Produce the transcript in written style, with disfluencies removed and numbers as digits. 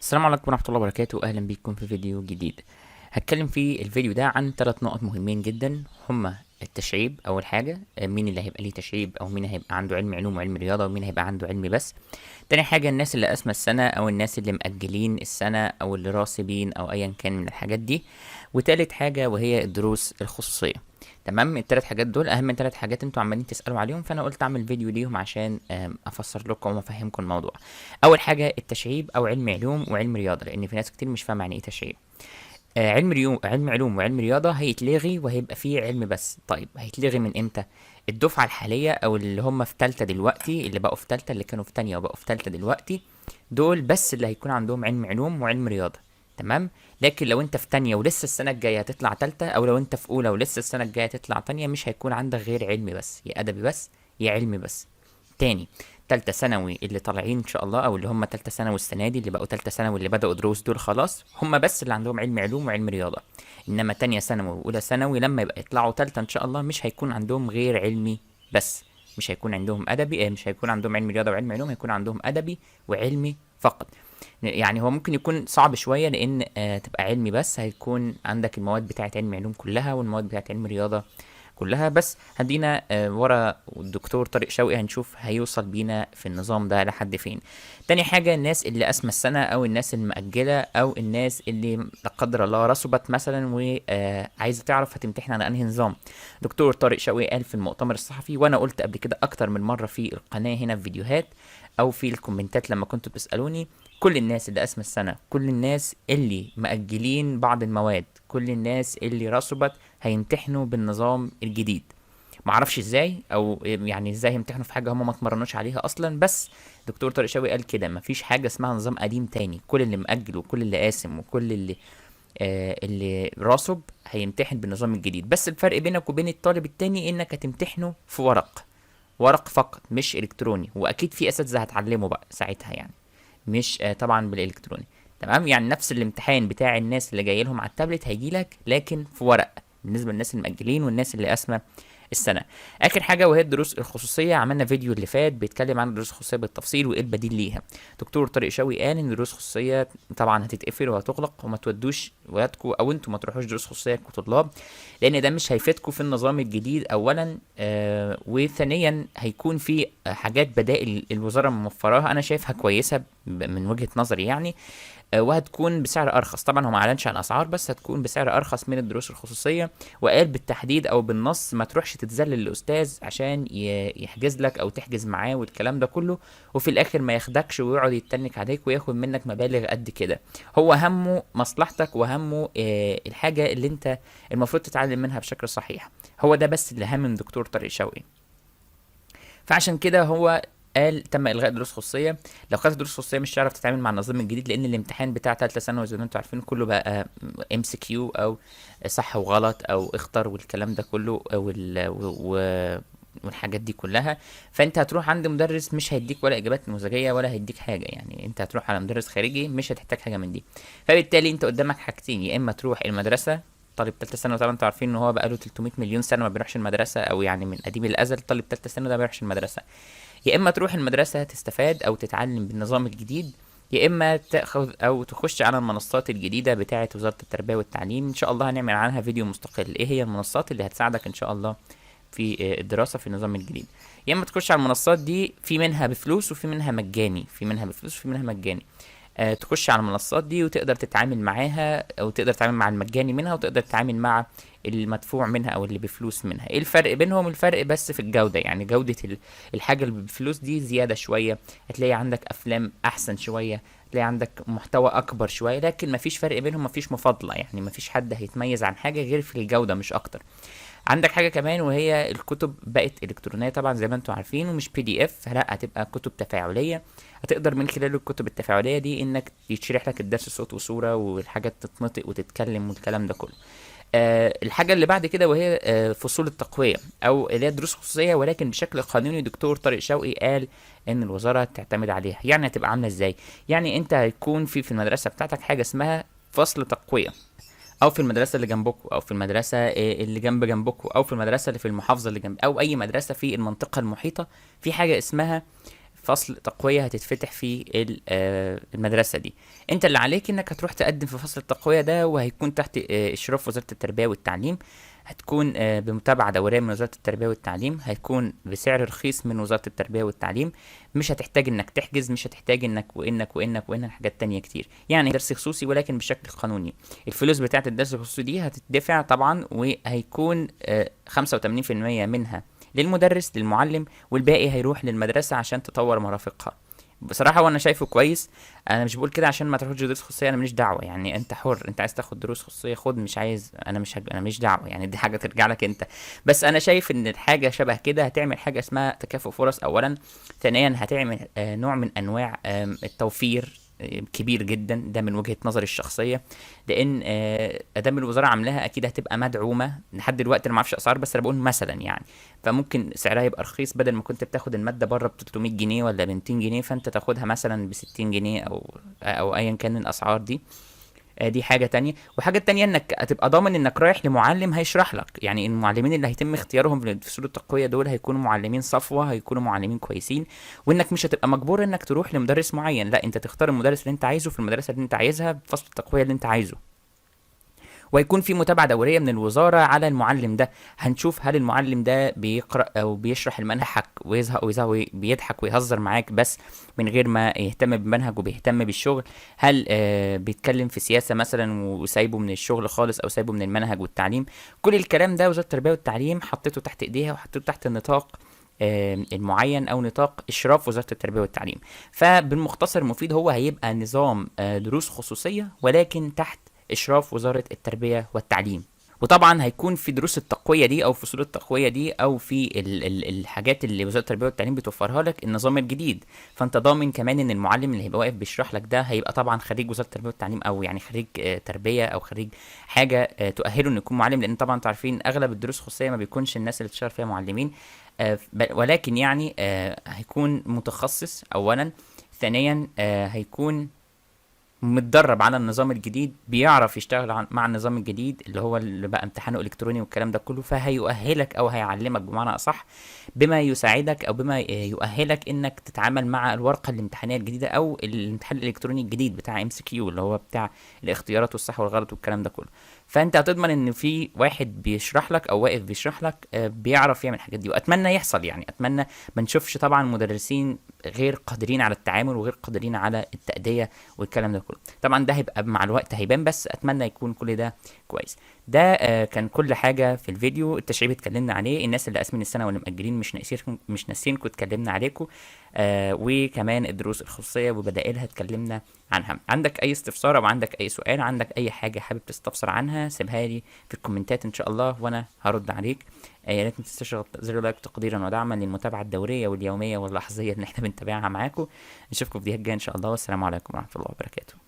السلام عليكم ورحمة الله وبركاته. أهلا بيكم في فيديو جديد. هتكلم في الفيديو ده عن 3 نقط مهمين جدا، هما التشعيب. أول حاجة مين اللي هيبقى ليه تشعيب، أو مين هيبقى عنده علم علوم وعلم رياضة، ومين هيبقى عنده علم بس. تاني حاجة الناس اللي قاسمة السنة، أو الناس اللي مأجلين السنة، أو اللي راسبين، أو أيا كان من الحاجات دي. وتالت حاجة وهي الدروس الخصوصية. تمام، التلات حاجات دول أهم من 3 حاجات انتوا عمالين تسألوا عليهم، فأنا قلت أعمل فيديو ليهم عشان أفسر لكم وأفهمكم الموضوع. اول حاجه التشعيب او علم علوم وعلم رياضه، لان في ناس كتير مش فاهمه يعني ايه تشعيب. علم علوم وعلم رياضه هيتلغي وهيبقى فيه علم بس. طيب هيتلغي من امتى؟ الدفعه الحاليه او اللي هم في تالتة دلوقتي، اللي بقوا في تالتة، اللي كانوا في تانية وبقوا في تالتة دلوقتي، دول بس اللي هيكون عندهم علم علوم وعلم رياضه. تمام. لكن لو انت في تانية ولسه السنه الجايه هتطلع تالتة، او لو انت في اولى ولسه السنه الجايه هتطلع تانية، مش هيكون عندك غير علم بس، يا ادبي بس يا علمي بس. تاني، تالتة ثانوي اللي طالعين ان شاء الله، او اللي هم تالتة ثانوي السنه دي، اللي بقوا تالتة ثانوي اللي بدأوا دروس، دول خلاص هم بس اللي عندهم علم علوم وعلم رياضه. انما تانية ثانوي واولى ثانوي لما يبقى يطلعوا تالتة ان شاء الله مش هيكون عندهم غير علمي بس. مش هيكون عندهم ادبي، مش هيكون عندهم علم رياضه وعلم علوم، هيكون عندهم ادبي وعلمي فقط. يعني هو ممكن يكون صعب شويه، لان تبقى علمي بس هيكون عندك المواد بتاعت علم علوم كلها والمواد بتاعت علم رياضه كلها. بس هدينا ورا الدكتور طارق شوقي هنشوف هيوصل بينا في النظام ده لحد فين. تاني حاجة الناس اللي أسمى السنة، أو الناس المأجلة، أو الناس اللي لا قدر الله رسبت مثلا وعايزة تعرف هتمتحن على أنهي نظام. دكتور طارق شوقي قال في المؤتمر الصحفي، وأنا قلت قبل كده أكتر من مرة في القناة هنا في فيديوهات أو في الكومنتات لما كنتوا بتسألوني، كل الناس اللي أسمى السنة، كل الناس اللي مأجلين بعض المواد، كل الناس اللي رسبت هيمتحنوا بالنظام الجديد. معرفش ازاي، او يعني ازاي يمتحنوا في حاجه هم ما اتمرنوش عليها اصلا، بس دكتور طارق شوقي قال كده مفيش حاجه اسمها نظام قديم تاني. كل اللي مأجل وكل اللي قاسم وكل اللي راسب هيمتحن بالنظام الجديد. بس الفرق بينك وبين الطالب التاني انك هتمتحنه في ورق فقط مش الكتروني، واكيد في اساتذه هتعلمه بقى ساعتها يعني، مش طبعا بالالكتروني. تمام، يعني نفس الامتحان بتاع الناس اللي جاي لهم على التابلت هيجي لك، لكن في ورق، بالنسبه للناس المأجلين والناس اللي اسمى السنه. اخر حاجه وهي الدروس الخصوصيه، عملنا فيديو اللي فات بيتكلم عن الدروس الخصوصيه بالتفصيل وايه البديل ليها. دكتور طارق شوقي قال ان الدروس الخصوصيه طبعا هتتقفل وهتغلق، وما تودوش ولادكم او انتوا ما تروحوش دروس خصوصيه كطلاب، لان ده مش هيفيدكم في النظام الجديد اولا. وثانيا هيكون في حاجات بدائل الوزاره موفراها انا شايفها كويسه من وجهه نظري يعني. وهتكون بسعر ارخص. طبعا هو ما اعلنش عن اسعار، بس هتكون بسعر ارخص من الدروس الخصوصيه. وقال بالتحديد او بالنص ما تروحش تتذلل للاستاذ عشان يحجز لك او تحجز معاه والكلام ده كله، وفي الاخر ما ياخدكش ويقعد يتنك عليك وياخد منك مبالغ قد كده. هو همه مصلحتك وهمه الحاجه اللي انت المفروض تتعلم منها بشكل صحيح. هو ده بس اللي هم من دكتور طارق شوقي. فعشان كده هو قال تم الغاء دروس خصوصيه. لو خدت دروس خصوصيه مش هتعرف تتعامل مع النظام الجديد، لان الامتحان بتاع ثالثه ثانوي زي ما انتم عارفين كله بقى MCQ، او صح وغلط او اختر والكلام ده كله والحاجات دي كلها. فانت هتروح عند مدرس مش هيديك ولا اجابات نموذجيه ولا هيديك حاجه، يعني انت هتروح على مدرس خارجي مش هتحتاج حاجه من دي. فبالتالي انت قدامك حاجتين، يا اما تروح المدرسه. طالب ثالثه ثانوي طبعا انتوا عارفين ان هو بقاله 300 مليون سنه ما بيروحش المدرسه، او يعني من قديم الازل طالب ثالثه ثانوي ده ما بيروحش المدرسه. يا اما تروح المدرسه تستفاد او تتعلم بالنظام الجديد، يا اما تاخذ او تخش على المنصات الجديده بتاعه وزاره التربيه والتعليم. ان شاء الله هنعمل عنها فيديو مستقل، ايه هي المنصات اللي هتساعدك ان شاء الله في الدراسه في النظام الجديد. يا اما تخش على المنصات دي، في منها بفلوس وفي منها مجاني، في منها بفلوس وفي منها مجاني. تخش على المنصات دي وتقدر تتعامل معاها، او تقدر تتعامل مع المجاني منها وتقدر تتعامل مع المدفوع منها او اللي بفلوس منها. ايه الفرق بينهم؟ الفرق بس في الجودة، يعني جودة الحاجة اللي بفلوس دي زيادة شوية، هتلاقي عندك افلام احسن شوية، هتلاقي عندك محتوى اكبر شوية، لكن مفيش فرق بينهم، مفيش مفاضلة، يعني مفيش حد هيتميز عن حاجة غير في الجودة مش اكتر. عندك حاجة كمان وهي الكتب بقت إلكترونية طبعا زي ما انتم عارفين، ومش PDF، لا هتبقى كتب تفاعلية. هتقدر من خلال الكتب التفاعلية دي انك يتشرح لك الدرس صوت وصورة، والحاجات تتنطق وتتكلم والكلام ده كله. الحاجة اللي بعد كده وهي فصول التقوية، او اللي هي دروس خصوصية ولكن بشكل قانوني. دكتور طارق شوقي قال ان الوزارة تعتمد عليها. يعني هتبقى عاملة ازاي؟ يعني انت هيكون في المدرسة بتاعتك حاجة اسمها فصل تقوية، او في المدرسه اللي جنبكم، او في المدرسه اللي جنبكم، او في المدرسه اللي في المحافظه اللي جنب، او اي مدرسه في المنطقه المحيطه، في حاجه اسمها فصل تقوية هتتفتح في المدرسة دي. انت اللي عليك انك هتروح تقدم في فصل التقوية ده، وهيكون تحت اشراف وزارة التربية والتعليم. هتكون بمتابعة دورية من وزارة التربية والتعليم، هيكون بسعر رخيص من وزارة التربية والتعليم. مش هتحتاج انك تحجز، مش هتحتاج انك وانك حاجات تانية كتير، يعني درس خصوصي ولكن بشكل قانوني. الفلوس بتاعت الدرس الخصوصي دي هتدفع طبعا، وهيكون 85% منها للمدرس للمعلم، والباقي هيروح للمدرسة عشان تطور مرافقها. بصراحة وانا شايفه كويس. انا مش بقول كده عشان ما تاخدش دروس خصوصية، انا ماليش دعوة، يعني انت حر، انت عايز تاخد دروس خصوصية خد، مش عايز انا انا ماليش دعوة، يعني دي حاجة ترجع لك انت. بس انا شايف ان الحاجة شبه كده هتعمل حاجة اسمها تكافؤ فرص اولا. ثانيا هتعمل نوع من انواع التوفير كبير جدا، ده من وجهة نظري الشخصية. لان ادام الوزارة عاملاها اكيد هتبقى مدعومة. لحد دلوقتي انا ما اعرفش اسعار، بس انا بقول مثلا يعني. فممكن سعرها يبقى رخيص، بدل ما كنت بتاخد المادة بره ب 300 جنيه ولا ب 200 جنيه، فانت تاخدها مثلا ب 60 جنيه او ايا كان الاسعار دي. دي حاجة تانية. وحاجة تانية انك هتبقى ضامن انك رايح لمعلم هيشرح لك، يعني المعلمين اللي هيتم اختيارهم في فصول التقوية دول هيكونوا معلمين صفوة، هيكونوا معلمين كويسين. وانك مش هتبقى مجبور انك تروح لمدرس معين، لا انت تختار المدرس اللي انت عايزه في المدرسة اللي انت عايزها بفصل التقوية اللي انت عايزه. وهيكون في متابعة دورية من الوزارة على المعلم ده. هنشوف هل المعلم ده بيقرأ أو بيشرح المنهج ويزهق بيضحك ويهزر معاك بس من غير ما يهتم بالمنهج وبيهتم بالشغل. هل بيتكلم في سياسة مثلا وسايبه من الشغل خالص أو سايبه من المنهج والتعليم. كل الكلام ده وزارة التربية والتعليم حطيته تحت إيديها، وحطيته تحت النطاق المعين او نطاق اشراف وزاره التربيه والتعليم. فبالمختصر المفيد هو هيبقى نظام دروس خصوصيه ولكن تحت اشراف وزاره التربيه والتعليم. وطبعا هيكون في دروس التقويه دي او فصول التقويه دي او في الحاجات اللي وزاره التربيه والتعليم بتوفرها لك النظام الجديد. فانت ضامن كمان ان المعلم اللي هيبقى واقف بيشرح لك ده هيبقى طبعا خريج وزاره التربيه والتعليم، او يعني خريج تربيه او خريج حاجه تؤهله انه يكون معلم. لان طبعا انتوا عارفين اغلب الدروس الخصوصيه ما بيكونش الناس اللي بتشتغل فيها معلمين. ولكن يعني هيكون متخصص اولا. ثانيا هيكون متدرب على النظام الجديد، بيعرف يشتغل مع النظام الجديد اللي هو اللي بقى امتحانه الكتروني والكلام ده كله. فهيؤهلك او هيعلمك بمعنى اصح بما يساعدك او بما يؤهلك انك تتعامل مع الورقه الامتحانيه الجديده او الامتحان الالكتروني الجديد بتاع MCQ اللي هو بتاع الاختيارات والصح والغلط والكلام ده كله. فانت هتضمن ان في واحد بيشرح لك او واقف بيشرح لك بيعرف يعمل الحاجات دي. واتمنى يحصل، يعني اتمنى ما نشوفش طبعا مدرسين غير قادرين على التعامل وغير قادرين على التأدية والكلام ده كله. طبعا ده هيبقى مع الوقت هيبان، بس اتمنى يكون كل ده كويس. ده كان كل حاجة في الفيديو. التشعيب اتكلمنا عليه، الناس اللي قاسمين السنة واللي مأجلين مش ناسينكم اتكلمنا عليكم. وكمان الدروس الخصوصية وبدائلها اتكلمنا عنها. عندك اي استفسار او عندك اي سؤال، عندك اي حاجة حابب تستفسر عنها، سيبها لي في الكومنتات ان شاء الله وانا هرد عليك. يا ريت ما تنساش زر لايك تقديرا ودعما للمتابعة الدورية واليومية واللحظية اللي احنا بنتابعها معاكم. نشوفكم في فيديوهات جاية ان شاء الله، والسلام عليكم ورحمة الله وبركاته.